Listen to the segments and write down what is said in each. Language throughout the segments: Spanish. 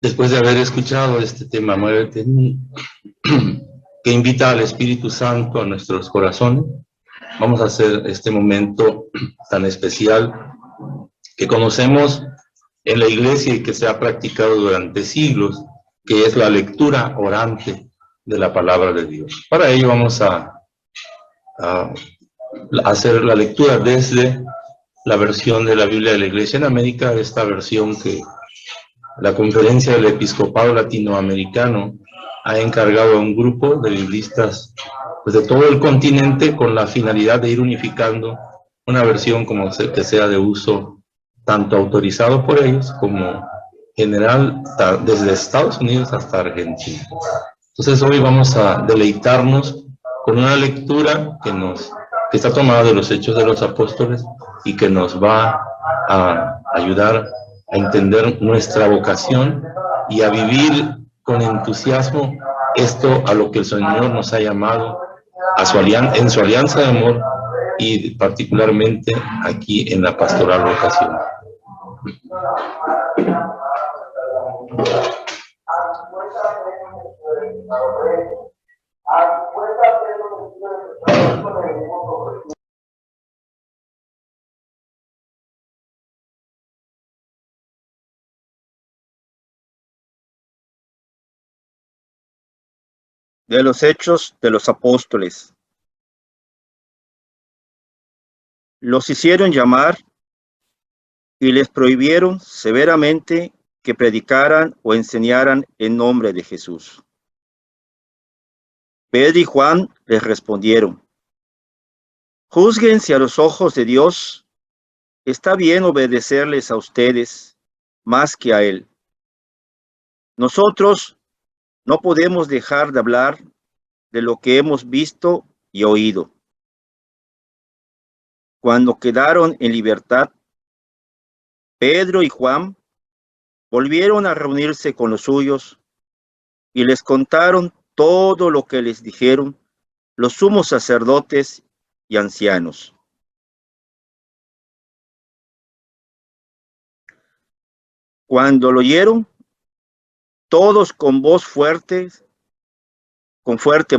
Después de haber escuchado este tema, Muévete en mí, que invita al Espíritu Santo a nuestros corazones, vamos a hacer este momento tan especial que conocemos en la Iglesia y que se ha practicado durante siglos, que es la lectura orante de la palabra de Dios. Para ello vamos a hacer la lectura desde la versión de la Biblia de la Iglesia en América, esta versión que la Conferencia del Episcopado Latinoamericano ha encargado a un grupo de biblistas pues, de todo el continente con la finalidad de ir unificando una versión que sea de uso tanto autorizado por ellos como general desde Estados Unidos hasta Argentina. Entonces hoy vamos a deleitarnos con una lectura que está tomada de los Hechos de los Apóstoles y que nos va a ayudar a entender nuestra vocación y a vivir con entusiasmo esto a lo que el Señor nos ha llamado en su alianza de amor y particularmente aquí en la pastoral vocacional. De los Hechos de los Apóstoles. Los hicieron llamar y les prohibieron severamente que predicaran o enseñaran en nombre de Jesús. Pedro y Juan les respondieron: juzguen si a los ojos de Dios está bien obedecerles a ustedes más que a Él. Nosotros no podemos dejar de hablar de lo que hemos visto y oído. Cuando quedaron en libertad, Pedro y Juan volvieron a reunirse con los suyos y les contaron todo lo que les dijeron los sumos sacerdotes y ancianos. Cuando lo oyeron, todos con fuerte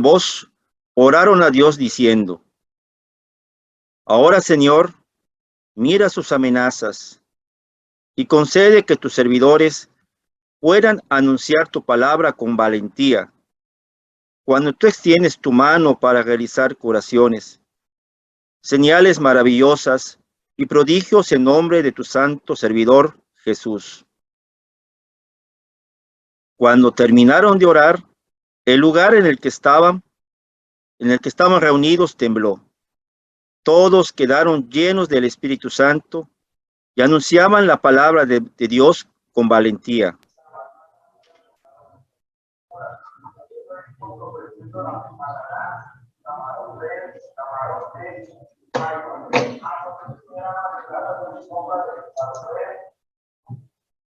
voz, oraron a Dios diciendo: ahora, Señor, mira sus amenazas y concede que tus servidores puedan anunciar tu palabra con valentía, cuando tú extiendes tu mano para realizar curaciones, señales maravillosas y prodigios en nombre de tu santo servidor Jesús. Cuando terminaron de orar, el lugar en el que estaban reunidos tembló. Todos quedaron llenos del Espíritu Santo y anunciaban la palabra de Dios con valentía.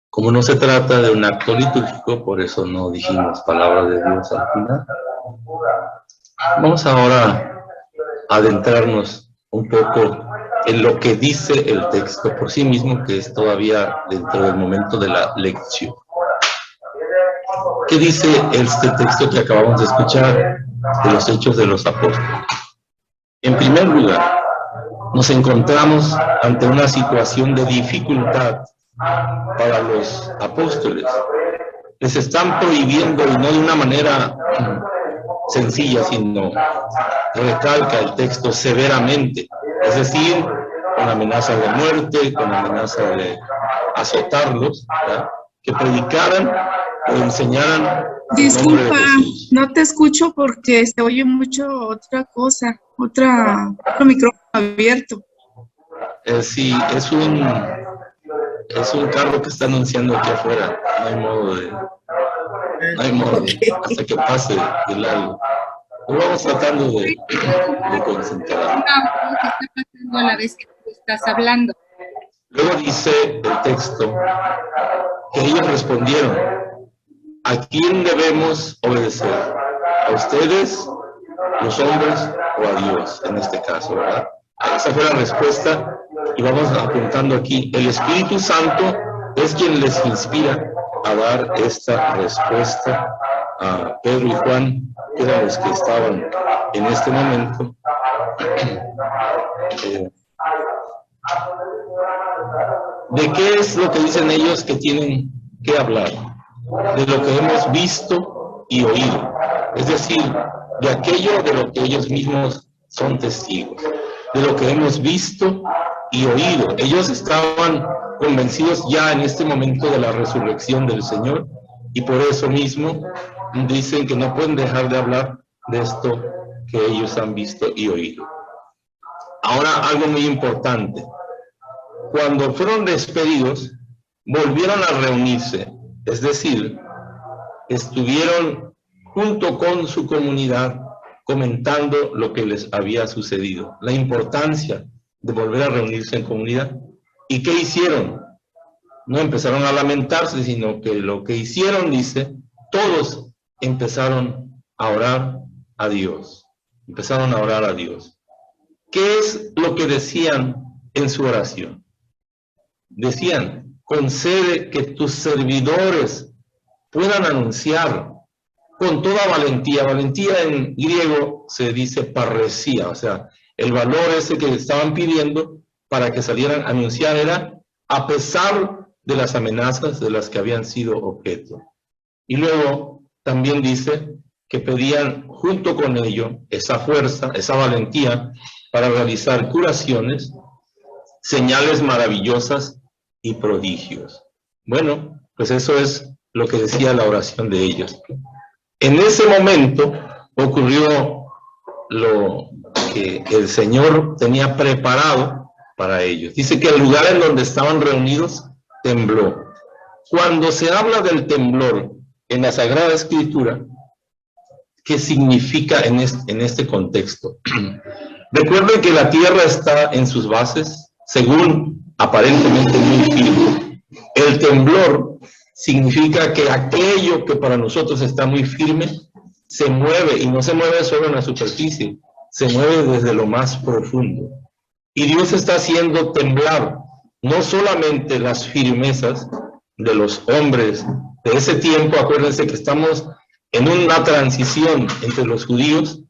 Como no se trata de un acto litúrgico, por eso no dijimos palabra de Dios al final. Vamos ahora a adentrarnos un poco en lo que dice el texto por sí mismo, que es todavía dentro del momento de la lección. ¿Qué dice este texto que acabamos de escuchar de los Hechos de los Apóstoles? En primer lugar, nos encontramos ante una situación de dificultad para los apóstoles. Les están prohibiendo, y no de una manera sencilla, sino recalca el texto severamente, es decir, con amenaza de muerte, con amenaza de azotarlos, ¿verdad? Que predicaran o enseñaran. Disculpa, no te escucho porque se oye mucho otra cosa, otro micrófono abierto. Sí, es un carro que está anunciando aquí afuera. No hay modo hasta que pase el largo. Lo vamos tratando de concentrar. ¿Qué está pasando a la vez que tú estás hablando? Luego dice el texto que ellos respondieron: ¿a quién debemos obedecer? ¿A ustedes, los hombres, o a Dios, en este caso, verdad? Esa fue la respuesta, y vamos apuntando aquí. El Espíritu Santo es quien les inspira a dar esta respuesta a Pedro y Juan, que eran los que estaban en este momento. ¿De qué es lo que dicen ellos que tienen que hablar? De lo que hemos visto y oído. Es decir, de aquello de lo que ellos mismos son testigos. De lo que hemos visto y oído. Ellos estaban convencidos ya en este momento de la resurrección del Señor, y por eso mismo dicen que no pueden dejar de hablar de esto que ellos han visto y oído. Ahora, algo muy importante. Cuando fueron despedidos, volvieron a reunirse, es decir, estuvieron junto con su comunidad comentando lo que les había sucedido, la importancia de volver a reunirse en comunidad. ¿Y qué hicieron? No empezaron a lamentarse, sino que lo que hicieron, dice, todos empezaron a orar a Dios. Empezaron a orar a Dios. ¿Qué es lo que decían en su oración? Decían: concede que tus servidores puedan anunciar con toda valentía. Valentía en griego se dice parresía, o sea, el valor ese que estaban pidiendo para que salieran a anunciar era a pesar de las amenazas de las que habían sido objeto. Y luego también dice que pedían junto con ello esa fuerza, esa valentía para realizar curaciones, señales maravillosas y prodigios. Bueno, pues eso es lo que decía la oración de ellos. En ese momento ocurrió lo que el Señor tenía preparado para ellos. Dice que el lugar en donde estaban reunidos tembló. Cuando se habla del temblor en la Sagrada Escritura, ¿qué significa en este contexto? Recuerden que la tierra está en sus bases, según aparentemente muy firme. El temblor significa que aquello que para nosotros está muy firme se mueve, y no se mueve solo en la superficie, se mueve desde lo más profundo. Y Dios está haciendo temblar no solamente las firmezas de los hombres de ese tiempo. Acuérdense que estamos en una transición entre los judíos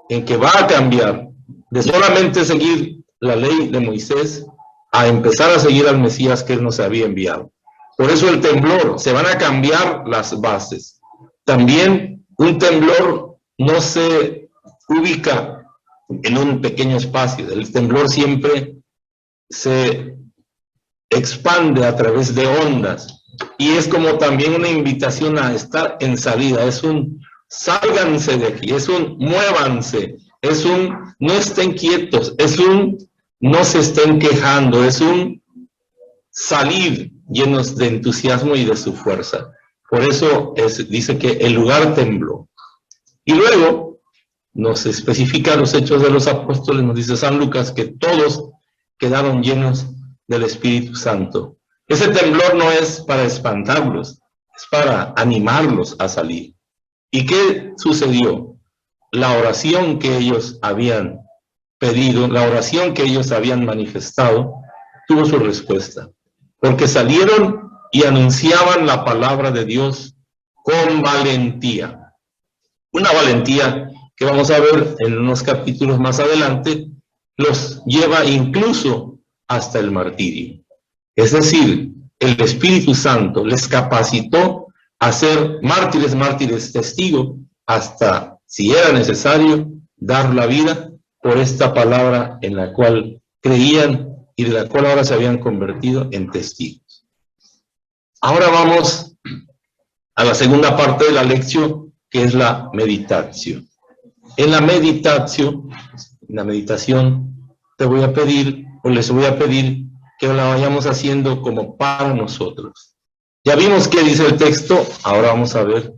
en que va a cambiar de solamente seguir la ley de Moisés a empezar a seguir al Mesías que él nos había enviado. Por eso el temblor, se van a cambiar las bases. También un temblor no se ubica en un pequeño espacio. El temblor siempre se expande a través de ondas, y es como también una invitación a estar en salida. Es un sálganse de aquí, es un muévanse, es un no estén quietos, es un no se estén quejando, es un salir llenos de entusiasmo y de su fuerza. Por eso dice que el lugar tembló. Y luego nos especifica los Hechos de los Apóstoles, nos dice San Lucas, que todos quedaron llenos del Espíritu Santo. Ese temblor no es para espantarlos, es para animarlos a salir. ¿Y qué sucedió? La oración que ellos habían pedido, la oración que ellos habían manifestado, tuvo su respuesta. Porque salieron y anunciaban la palabra de Dios con valentía. Una valentía que vamos a ver en unos capítulos más adelante, los lleva incluso hasta el martirio. Es decir, el Espíritu Santo les capacitó a ser mártires, testigos, hasta, si era necesario, dar la vida por esta palabra en la cual creían y de la cual ahora se habían convertido en testigos. Ahora vamos a la segunda parte de la lección, que es la meditación. En la meditación, te voy a pedir, o les voy a pedir, que la vayamos haciendo como para nosotros. Ya vimos qué dice el texto, ahora vamos a ver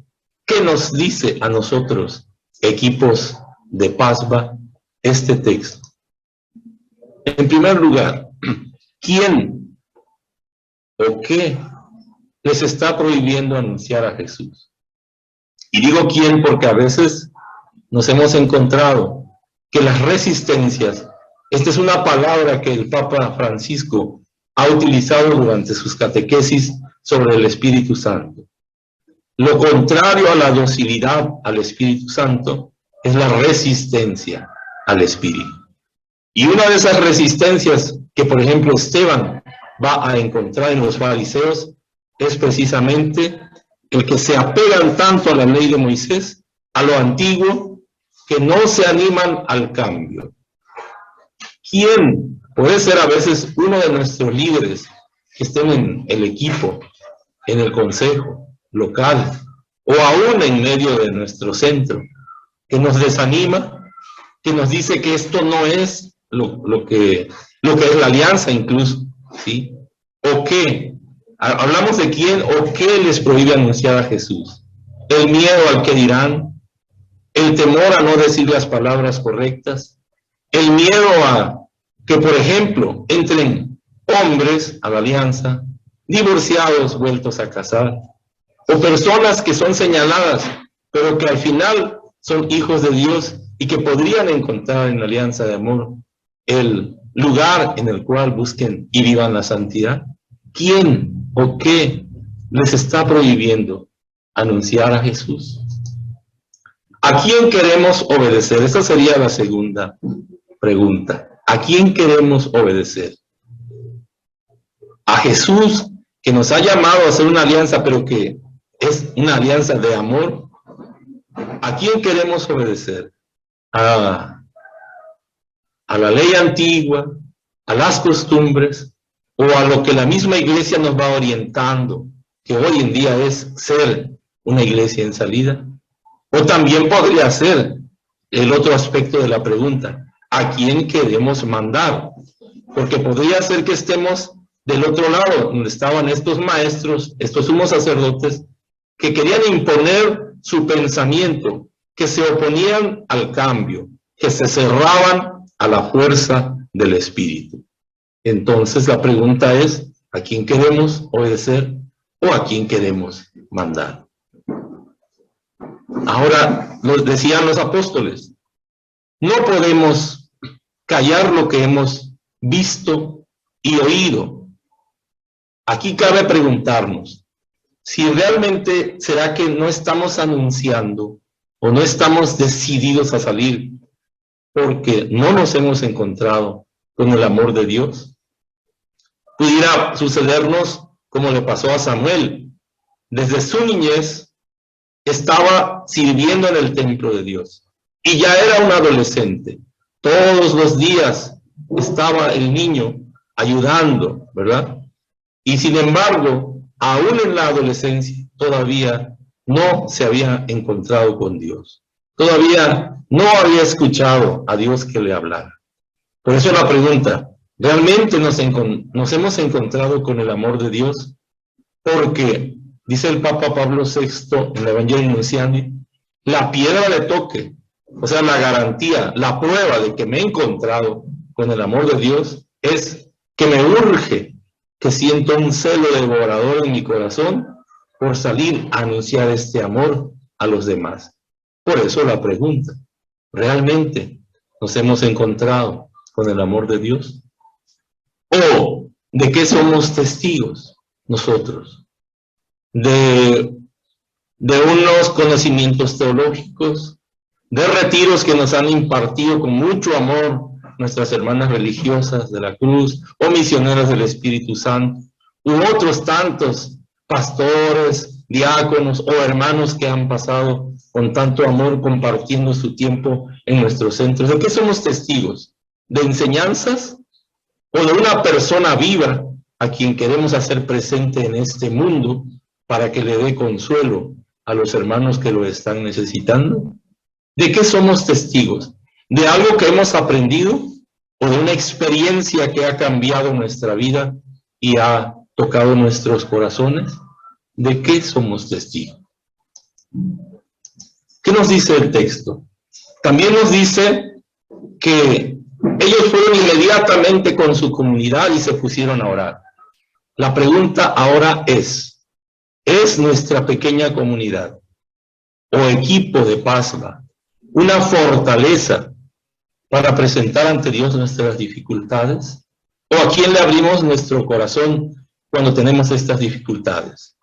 qué nos dice a nosotros, equipos de PASBA, este texto. En primer lugar, ¿quién o qué les está prohibiendo anunciar a Jesús? Y digo quién porque a veces nos hemos encontrado que las resistencias, esta es una palabra que el Papa Francisco ha utilizado durante sus catequesis sobre el Espíritu Santo. Lo contrario a la docilidad al Espíritu Santo es la resistencia al Espíritu. Y una de esas resistencias que, por ejemplo, Esteban va a encontrar en los fariseos es precisamente el que se apegan tanto a la ley de Moisés, a lo antiguo, que no se animan al cambio. ¿Quién puede ser a veces uno de nuestros líderes que estén en el equipo, en el consejo local, o aún en medio de nuestro centro, que nos desanima, que nos dice que esto no es lo que es la alianza incluso, ¿sí? ¿O qué? Hablamos de quién o qué les prohíbe anunciar a Jesús. El miedo al que dirán, el temor a no decir las palabras correctas, el miedo a que, por ejemplo, entren hombres a la alianza, divorciados vueltos a casar, o personas que son señaladas, pero que al final son hijos de Dios y que podrían encontrar en la alianza de amor el lugar en el cual busquen y vivan la santidad. ¿Quién o qué les está prohibiendo anunciar a Jesús? ¿A quién queremos obedecer? Esa sería la segunda pregunta. ¿A quién queremos obedecer? A Jesús, que nos ha llamado a hacer una alianza, pero que es una alianza de amor. ¿A quién queremos obedecer? ¿A la ley antigua, a las costumbres, o a lo que la misma iglesia nos va orientando, que hoy en día es ser una iglesia en salida? O también podría ser el otro aspecto de la pregunta: ¿a quién queremos mandar? Porque podría ser que estemos del otro lado, donde estaban estos maestros, estos sumos sacerdotes, que querían imponer su pensamiento, que se oponían al cambio, que se cerraban a la fuerza del Espíritu. Entonces la pregunta es: ¿a quién queremos obedecer o a quién queremos mandar? Ahora, nos decían los apóstoles, no podemos callar lo que hemos visto y oído. Aquí cabe preguntarnos si realmente será que no estamos anunciando o no estamos decididos a salir porque no nos hemos encontrado con el amor de Dios. Pudiera sucedernos como le pasó a Samuel. Desde su niñez estaba sirviendo en el templo de Dios y ya era un adolescente. Todos los días estaba el niño ayudando, ¿verdad? Y sin embargo, aún en la adolescencia, todavía no se había encontrado con Dios. Todavía no había escuchado a Dios que le hablara. Por eso la pregunta: ¿realmente nos hemos encontrado con el amor de Dios? Porque, dice el Papa Pablo VI en el Evangelio Nunciandi, la piedra de toque, o sea, la garantía, la prueba de que me he encontrado con el amor de Dios es que me urge, que siento un celo devorador en mi corazón por salir a anunciar este amor a los demás. Por eso la pregunta: ¿realmente nos hemos encontrado con el amor de Dios? ¿O de qué somos testigos nosotros? ¿De unos conocimientos teológicos? ¿De retiros que nos han impartido con mucho amor nuestras hermanas religiosas de la cruz o misioneras del Espíritu Santo? ¿U otros tantos pastores, diáconos o hermanos que han pasado con tanto amor compartiendo su tiempo en nuestros centros? ¿De qué somos testigos? ¿De enseñanzas o de una persona viva a quien queremos hacer presente en este mundo para que le dé consuelo a los hermanos que lo están necesitando? ¿De qué somos testigos? ¿De algo que hemos aprendido o de una experiencia que ha cambiado nuestra vida y ha tocado nuestros corazones? ¿De qué somos testigos? ¿Qué nos dice el texto? También nos dice que ellos fueron inmediatamente con su comunidad y se pusieron a orar. La pregunta ahora ¿es nuestra pequeña comunidad o equipo de Pascua una fortaleza para presentar ante Dios nuestras dificultades? ¿O a quién le abrimos nuestro corazón cuando tenemos estas dificultades?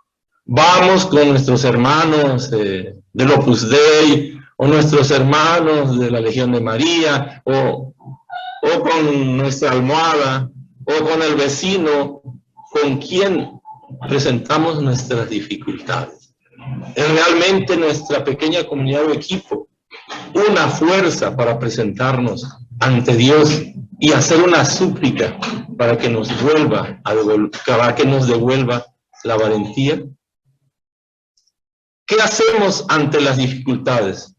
Vamos con nuestros hermanos del Opus Dei, o nuestros hermanos de la Legión de María, o con nuestra almohada, o con el vecino, con quien presentamos nuestras dificultades. Es realmente nuestra pequeña comunidad o equipo una fuerza para presentarnos ante Dios y hacer una súplica para que nos devuelva la valentía. ¿Qué hacemos ante las dificultades?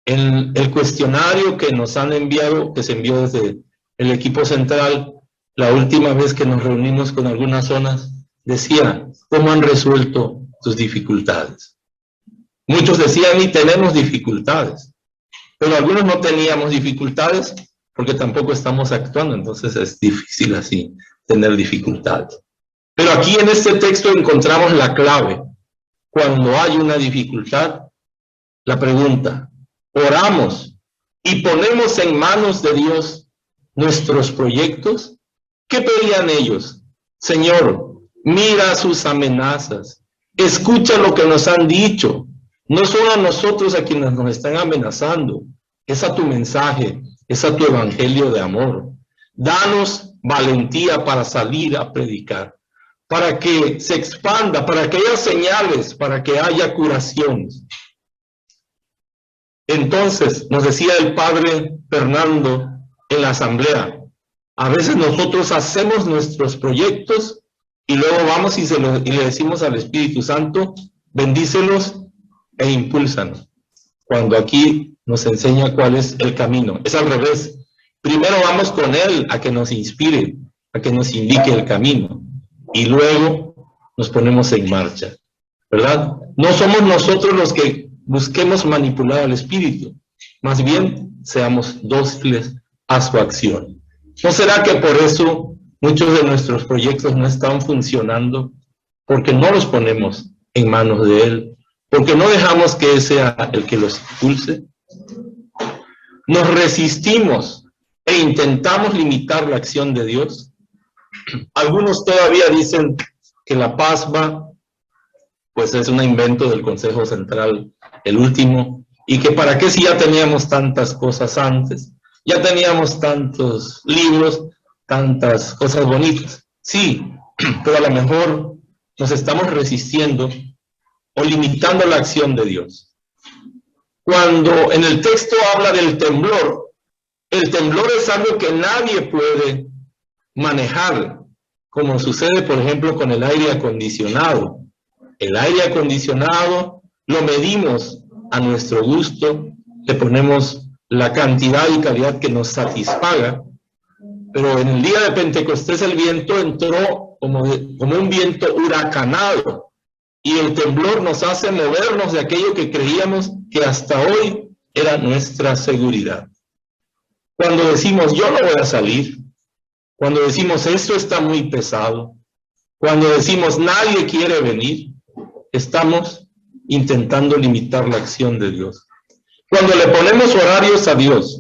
En el cuestionario que nos han enviado, que se envió desde el equipo central, la última vez que nos reunimos con algunas zonas, decía, ¿cómo han resuelto sus dificultades? Muchos decían, y tenemos dificultades, pero algunos no teníamos dificultades porque tampoco estamos actuando, entonces es difícil así tener dificultades. Pero aquí en este texto encontramos la clave. Cuando hay una dificultad, la pregunta, oramos y ponemos en manos de Dios nuestros proyectos. ¿Qué pedían ellos? Señor, mira sus amenazas, escucha lo que nos han dicho. No son a nosotros a quienes nos están amenazando, es a tu mensaje, es a tu evangelio de amor. Danos valentía para salir a predicar, para que se expanda, para que haya señales, para que haya curaciones. Entonces, nos decía el padre Fernando en la asamblea, a veces nosotros hacemos nuestros proyectos y luego vamos y le decimos al Espíritu Santo, bendícelos e impúlsanos. Cuando aquí nos enseña cuál es el camino. Es al revés. Primero vamos con Él a que nos inspire, a que nos indique el camino. Y luego nos ponemos en marcha, ¿verdad? No somos nosotros los que busquemos manipular al Espíritu. Más bien, seamos dóciles a su acción. ¿No será que por eso muchos de nuestros proyectos no están funcionando? Porque no los ponemos en manos de Él. Porque no dejamos que Él sea el que los impulse. Nos resistimos e intentamos limitar la acción de Dios. Algunos todavía dicen que la PASBA pues es un invento del Consejo Central, el último, y que para qué si ya teníamos tantas cosas antes, ya teníamos tantos libros, tantas cosas bonitas. Sí, pero a lo mejor nos estamos resistiendo o limitando la acción de Dios. Cuando en el texto habla del temblor, el temblor es algo que nadie puede manejar, como sucede, por ejemplo, con el aire acondicionado. El aire acondicionado lo medimos a nuestro gusto, le ponemos la cantidad y calidad que nos satisfaga, pero en el día de Pentecostés el viento entró como un viento huracanado, y el temblor nos hace movernos de aquello que creíamos que hasta hoy era nuestra seguridad. Cuando decimos, yo no voy a salir, cuando decimos, esto está muy pesado, cuando decimos, nadie quiere venir, estamos intentando limitar la acción de Dios. Cuando le ponemos horarios a Dios,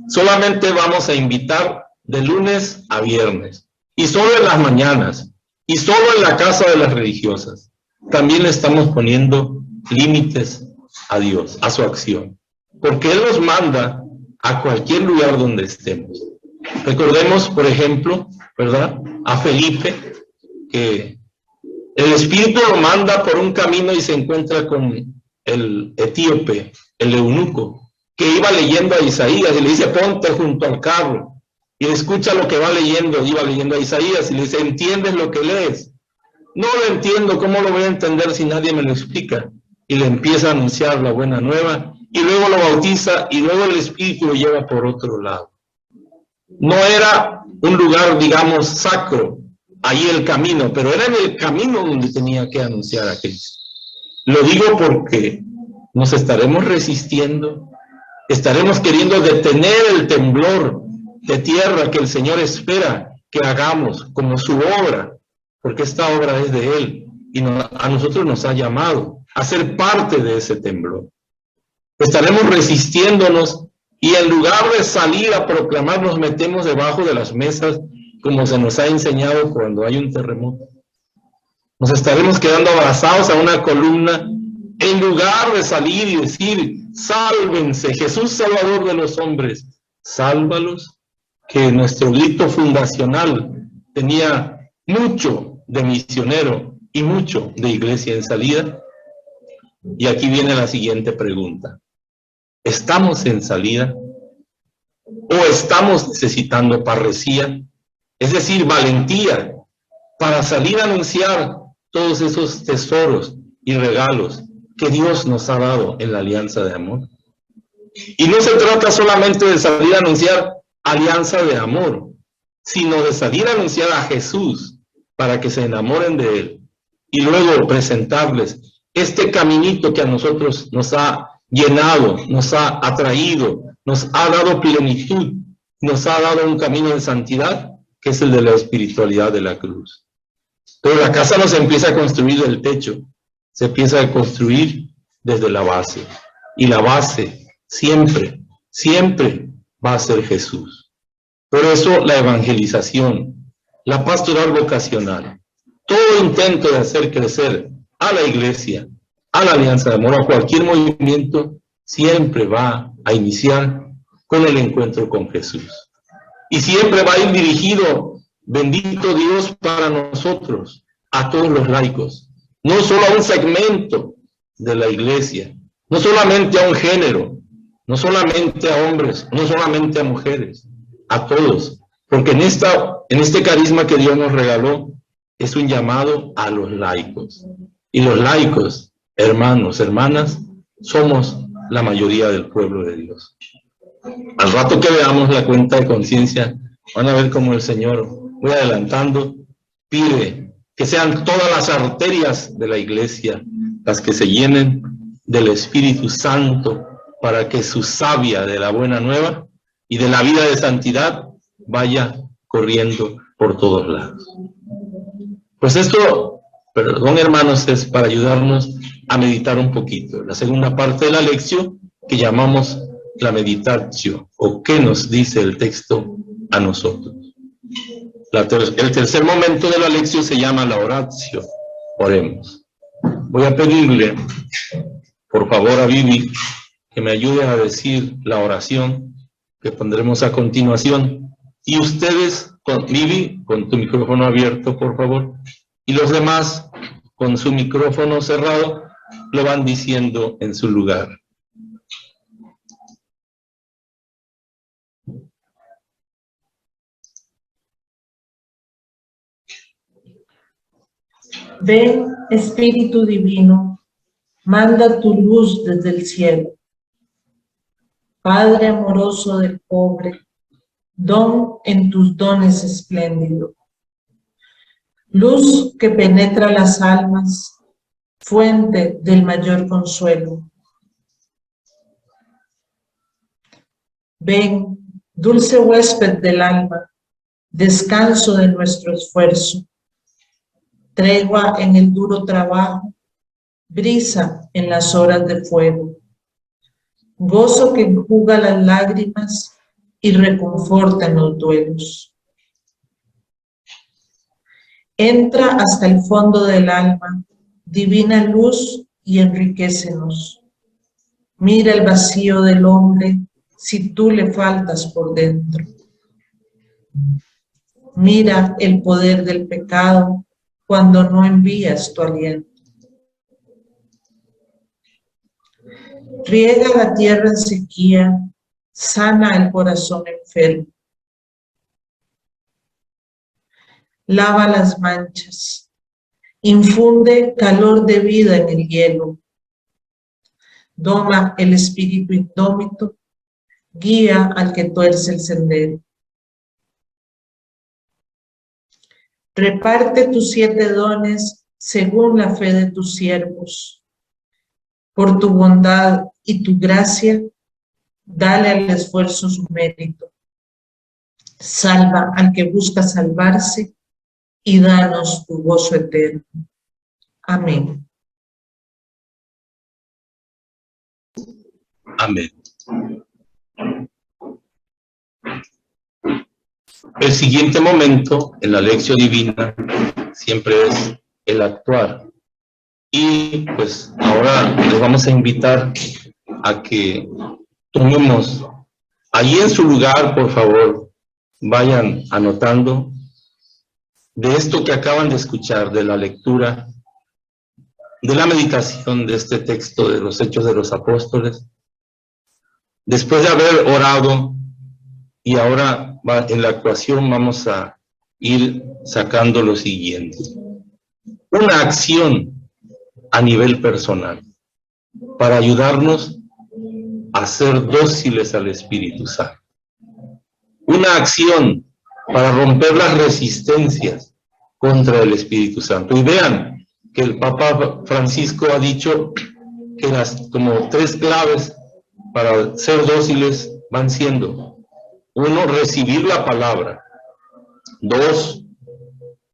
solamente vamos a invitar de lunes a viernes, y solo en las mañanas, y solo en la casa de las religiosas. También le estamos poniendo límites a Dios, a su acción, porque Él nos manda a cualquier lugar donde estemos. Recordemos, por ejemplo, ¿verdad?, a Felipe, que el Espíritu lo manda por un camino y se encuentra con el etíope, el eunuco, que iba leyendo a Isaías y le dice, ponte junto al carro. Y escucha lo que va leyendo, iba leyendo a Isaías y le dice, ¿entiendes lo que lees? No lo entiendo, ¿cómo lo voy a entender si nadie me lo explica? Y le empieza a anunciar la buena nueva, y luego lo bautiza, y luego el Espíritu lo lleva por otro lado. No era un lugar, digamos, sacro, ahí el camino, pero era en el camino donde tenía que anunciar a Cristo. Lo digo porque nos estaremos resistiendo, estaremos queriendo detener el temblor de tierra que el Señor espera que hagamos como su obra, porque esta obra es de Él y a nosotros nos ha llamado a ser parte de ese temblor. Estaremos resistiéndonos y en lugar de salir a proclamar nos metemos debajo de las mesas como se nos ha enseñado cuando hay un terremoto. Nos estaremos quedando abrazados a una columna en lugar de salir y decir, sálvense, Jesús Salvador de los hombres, sálvalos, que nuestro grito fundacional tenía mucho de misionero y mucho de iglesia en salida. Y aquí viene la siguiente pregunta. ¿Estamos en salida? ¿O estamos necesitando parresía? Es decir, valentía para salir a anunciar todos esos tesoros y regalos que Dios nos ha dado en la alianza de amor. Y no se trata solamente de salir a anunciar alianza de amor, sino de salir a anunciar a Jesús para que se enamoren de Él y luego presentarles este caminito que a nosotros nos ha llenado, nos ha atraído, nos ha dado plenitud, nos ha dado un camino de santidad, que es el de la espiritualidad de la cruz. Pero la casa no se empieza a construir del techo, se empieza a construir desde la base. Y la base siempre, siempre va a ser Jesús. Por eso la evangelización, la pastoral vocacional, todo intento de hacer crecer a la iglesia, a la alianza de amor, a cualquier movimiento, siempre va a iniciar con el encuentro con Jesús. Y siempre va a ir dirigido, bendito Dios, para nosotros, a todos los laicos, no solo a un segmento de la iglesia, no solamente a un género, no solamente a hombres, no solamente a mujeres, a todos, porque en este carisma que Dios nos regaló, es un llamado a los laicos. Y los laicos, hermanos, hermanas, somos la mayoría del pueblo de Dios. Al rato que veamos la cuenta de conciencia, van a ver cómo el Señor, voy adelantando, pide que sean todas las arterias de la iglesia las que se llenen del Espíritu Santo para que su savia de la buena nueva y de la vida de santidad vaya corriendo por todos lados. Pues esto, perdón hermanos, es para ayudarnos a meditar un poquito. La segunda parte de la lección que llamamos la meditatio, o qué nos dice el texto a nosotros. El tercer momento de la lección se llama la oratio. Oremos. Voy a pedirle, por favor, a Vivi, que me ayude a decir la oración que pondremos a continuación. Y ustedes, Vivi, con tu micrófono abierto, por favor, y los demás, con su micrófono cerrado, lo van diciendo en su lugar. Ven, Espíritu Divino, manda tu luz desde el cielo. Padre amoroso del pobre, don en tus dones espléndido. Luz que penetra las almas, fuente del mayor consuelo. Ven, dulce huésped del alma, descanso de nuestro esfuerzo. Tregua en el duro trabajo, brisa en las horas de fuego. Gozo que enjuga las lágrimas y reconforta en los duelos. Entra hasta el fondo del alma, divina luz, y enriquécenos. Mira el vacío del hombre si tú le faltas por dentro. Mira el poder del pecado cuando no envías tu aliento. Riega la tierra en sequía, sana el corazón enfermo. Lava las manchas, infunde calor de vida en el hielo. Doma el espíritu indómito, guía al que tuerce el sendero. Reparte tus 7 dones según la fe de tus siervos. Por tu bondad y tu gracia, dale al esfuerzo su mérito. Salva al que busca salvarse y danos tu gozo eterno. Amén. Amén. El siguiente momento en la lección divina siempre es el actuar. Y pues ahora les vamos a invitar a que tomemos allí en su lugar, por favor, vayan anotando de esto que acaban de escuchar, de la lectura, de la meditación de este texto de los Hechos de los Apóstoles. Después de haber orado y ahora en la actuación vamos a ir sacando lo siguiente. Una acción a nivel personal para ayudarnos a ser dóciles al Espíritu Santo. Una acción para romper las resistencias contra el Espíritu Santo. Y vean que el Papa Francisco ha dicho que las como 3 claves para ser dóciles van siendo: 1, recibir la palabra; 2,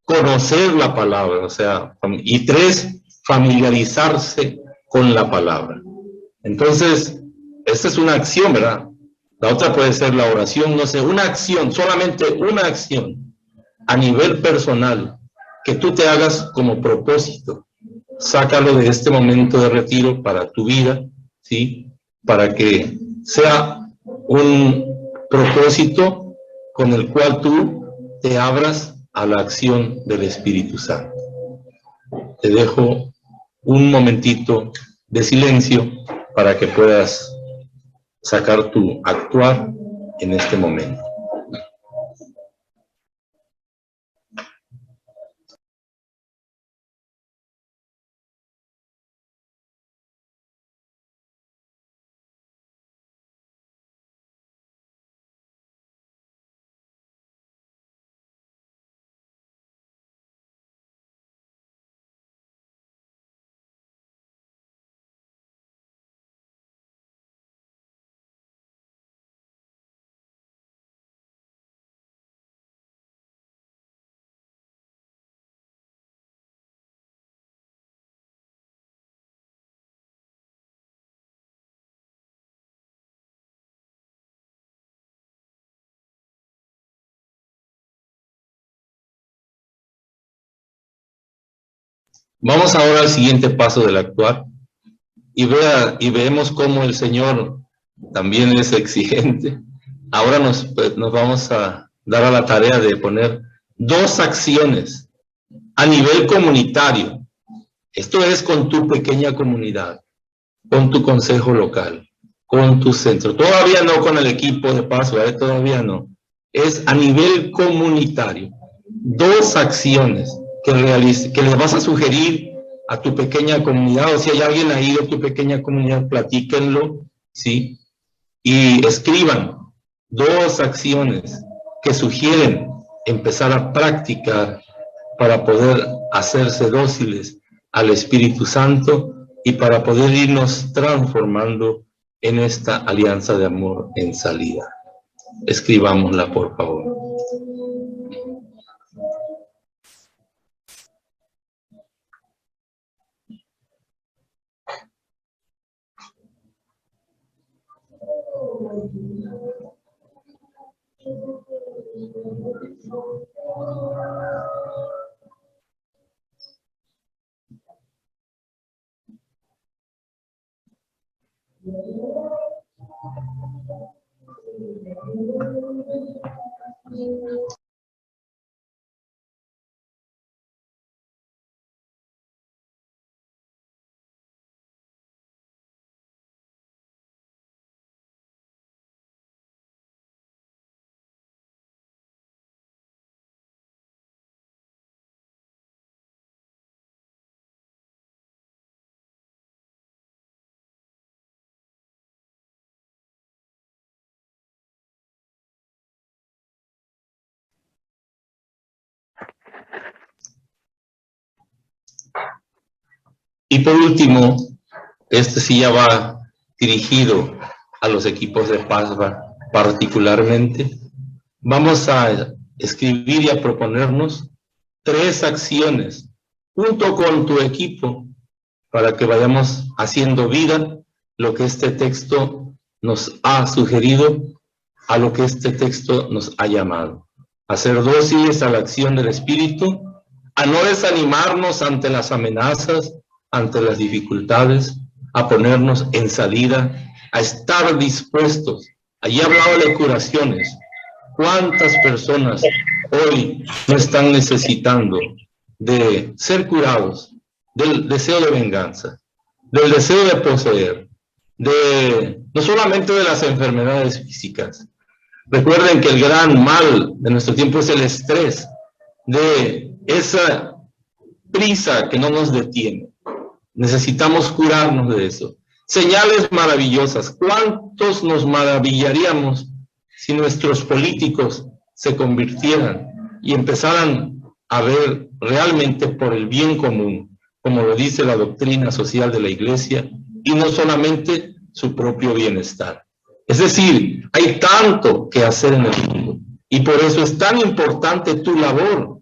conocer la palabra, o sea, y 3, familiarizarse con la palabra. Entonces, esta es una acción, ¿verdad? La otra puede ser la oración, no sé, una acción, solamente una acción a nivel personal que tú te hagas como propósito. Sácalo de este momento de retiro para tu vida, ¿sí? Para que sea un propósito con el cual tú te abras a la acción del Espíritu Santo. Te dejo un momentito de silencio para que puedas sacar tu actuar en este momento. Vamos ahora al siguiente paso del actuar y veamos cómo el Señor también es exigente. Ahora nos vamos a dar a la tarea de poner 2 acciones a nivel comunitario. Esto es con tu pequeña comunidad, con tu consejo local, con tu centro. Todavía no con el equipo de paso, todavía no. Es a nivel comunitario. 2 acciones que les vas a sugerir a tu pequeña comunidad, o si hay alguien ahí de tu pequeña comunidad, platíquenlo, ¿sí? Y escriban 2 acciones que sugieren empezar a practicar para poder hacerse dóciles al Espíritu Santo y para poder irnos transformando en esta alianza de amor en salida. Escribámosla, por favor. Y por último, este sí ya va dirigido a los equipos de PASVA particularmente. Vamos a escribir y a proponernos 3 acciones junto con tu equipo para que vayamos haciendo vida lo que este texto nos ha sugerido, a lo que este texto nos ha llamado. A ser dóciles a la acción del Espíritu, a no desanimarnos ante las amenazas, ante las dificultades, a ponernos en salida, a estar dispuestos. Allí hablaba de curaciones. ¿Cuántas personas hoy no están necesitando de ser curados del deseo de venganza, del deseo de poseer, no solamente de las enfermedades físicas? Recuerden que el gran mal de nuestro tiempo es el estrés, de esa prisa que no nos detiene. Necesitamos curarnos de eso. Señales maravillosas. ¿Cuántos nos maravillaríamos si nuestros políticos se convirtieran y empezaran a ver realmente por el bien común, como lo dice la doctrina social de la Iglesia, y no solamente su propio bienestar? Es decir, hay tanto que hacer en el mundo, y por eso es tan importante tu labor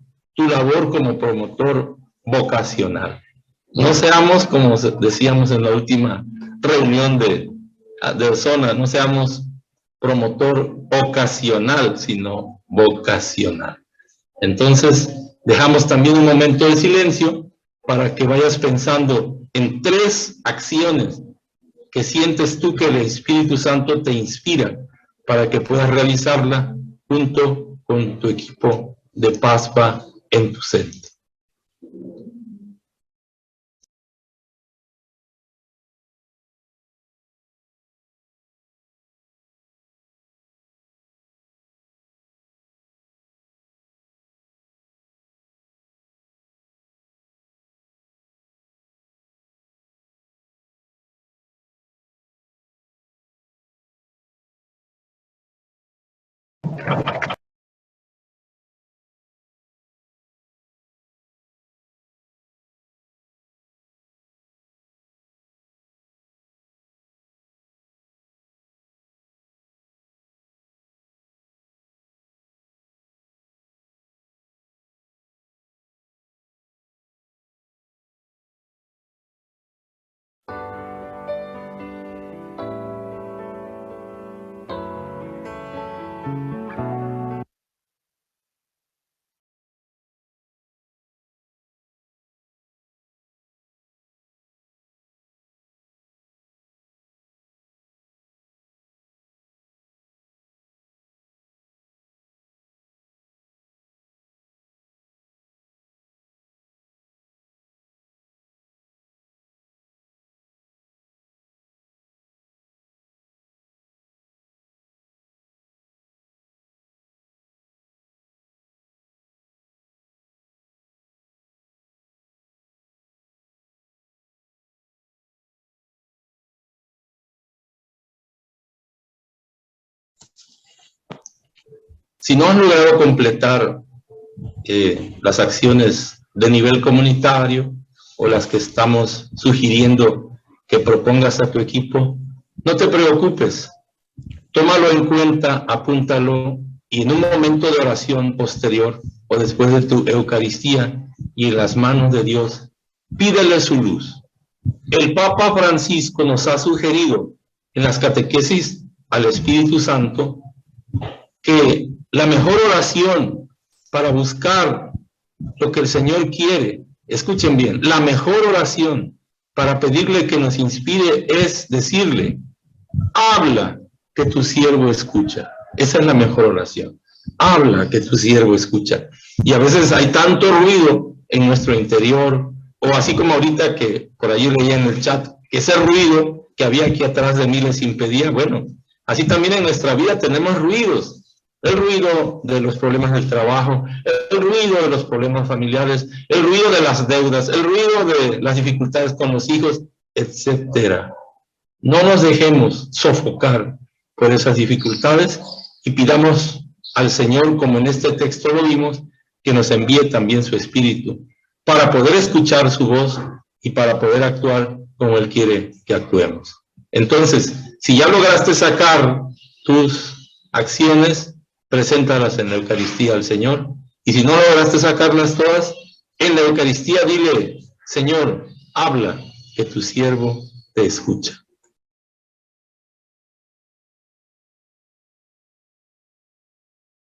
como promotor vocacional. No seamos, como decíamos en la última reunión de zona, no seamos promotor ocasional, sino vocacional. Entonces, dejamos también un momento de silencio para que vayas pensando en 3 acciones que sientes tú que el Espíritu Santo te inspira para que puedas realizarla junto con tu equipo de PASPA en tu centro. Si no has logrado completar las acciones de nivel comunitario o las que estamos sugiriendo que propongas a tu equipo, no te preocupes. Tómalo en cuenta, apúntalo, y en un momento de oración posterior o después de tu Eucaristía y en las manos de Dios, pídele su luz. El Papa Francisco nos ha sugerido en las catequesis al Espíritu Santo que la mejor oración para buscar lo que el Señor quiere, escuchen bien, la mejor oración para pedirle que nos inspire es decirle: habla, que tu siervo escucha. Esa es la mejor oración. Habla, que tu siervo escucha. Y a veces hay tanto ruido en nuestro interior, o así como ahorita que por allí leía en el chat, que ese ruido que había aquí atrás de mí les impedía. Bueno, así también en nuestra vida tenemos ruidos. El ruido de los problemas del trabajo, el ruido de los problemas familiares, el ruido de las deudas, el ruido de las dificultades con los hijos, etcétera. No nos dejemos sofocar por esas dificultades y pidamos al Señor, como en este texto lo vimos, que nos envíe también su Espíritu para poder escuchar su voz y para poder actuar como Él quiere que actuemos. Entonces, si ya lograste sacar tus acciones, preséntalas en la Eucaristía al Señor, y si no lograste sacarlas todas, en la Eucaristía dile: Señor, habla, que tu siervo te escucha.